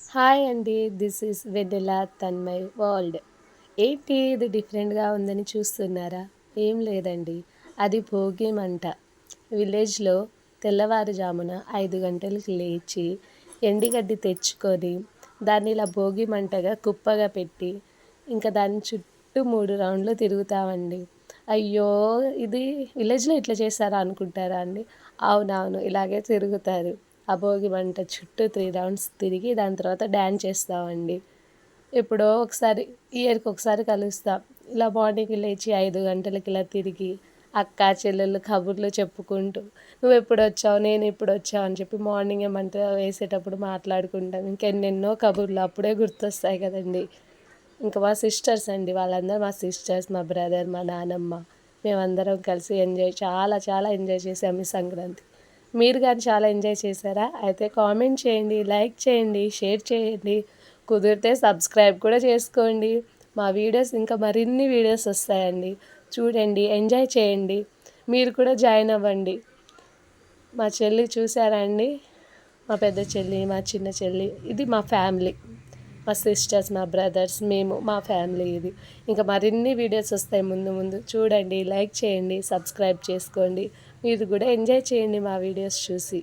Hi అండి. This is Vennela Tanmay world. ఏంటి ఇది డిఫరెంట్‌గా ఉందని చూస్తున్నారా? ఏం లేదండి. అది భోగి మంట. విలేజ్‌లో తెల్లవారుజామున 5 గంటలకి లేచి, ఎండిగడ్డి తెచ్చుకొని, దాన్ని ఇలా భోగి మంటగా కుప్పగా పెట్టి, ఇంకా దాని చుట్టూ 3 రౌండ్లు తిరుగుతామండి. అయ్యో! ఇది విలేజ్‌లో ఇట్లా చేస్తారా అనుకుంటారా అండి? అవునవును. ఇలాగే తిరుగుతారు. ఆ భోగి మంట చుట్టూ 3 రౌండ్స్ తిరిగి దాని తర్వాత డాన్స్ చేస్తామండి. ఎప్పుడో ఒకసారి ఇయర్‌కి ఒకసారి కలుస్తాం. ఇలా మార్నింగ్ లేచి 5 గంటలకి ఇలా తిరిగి అక్కా, చెల్లెళ్ళు కబుర్లు చెప్పుకుంటూ నువ్వెప్పుడొచ్చావు, నేనెప్పుడొచ్చావు అని చెప్పి మార్నింగే మంట వేసేటప్పుడు మాట్లాడుకుంటాం. ఇంకెన్నెన్నో కబుర్లు అప్పుడే గుర్తొస్తాయి కదండీ! ఇంక మా సిస్టర్స్ అండి. వాళ్ళందరూ మా సిస్టర్స్, మా బ్రదర్, మా నానమ్మ మేమందరం కలిసి చాలా చాలా ఎంజాయ్ చేసాం ఈ సంక్రాంతి. మీరు గాని చాలా ఎంజాయ్ చేశారా? అయితే కామెంట్ చేయండి, లైక్ చేయండి, షేర్ చేయండి. కుదిరితే సబ్స్క్రైబ్ కూడా చేసుకోండి. మా వీడియోస్ ఇంకా మరిన్ని వీడియోస్ వస్తాయండి. చూడండి, ఎంజాయ్ చేయండి. మీరు కూడా జాయిన్ అవ్వండి. మా చెల్లి చూసారా అండి? మా పెద్ద చెల్లి, మా చిన్న చెల్లి ఇది మా ఫ్యామిలీ. మా సిస్టర్స్, మా బ్రదర్స్, మేము మా ఫ్యామిలీ ఇది. ఇంకా మరిన్ని వీడియోస్ వస్తాయి ముందు ముందు. చూడండి, లైక్ చేయండి, సబ్స్క్రైబ్ చేసుకోండి. మీరు కూడా ఎంజాయ్ చేయండి మా వీడియోస్ చూసి.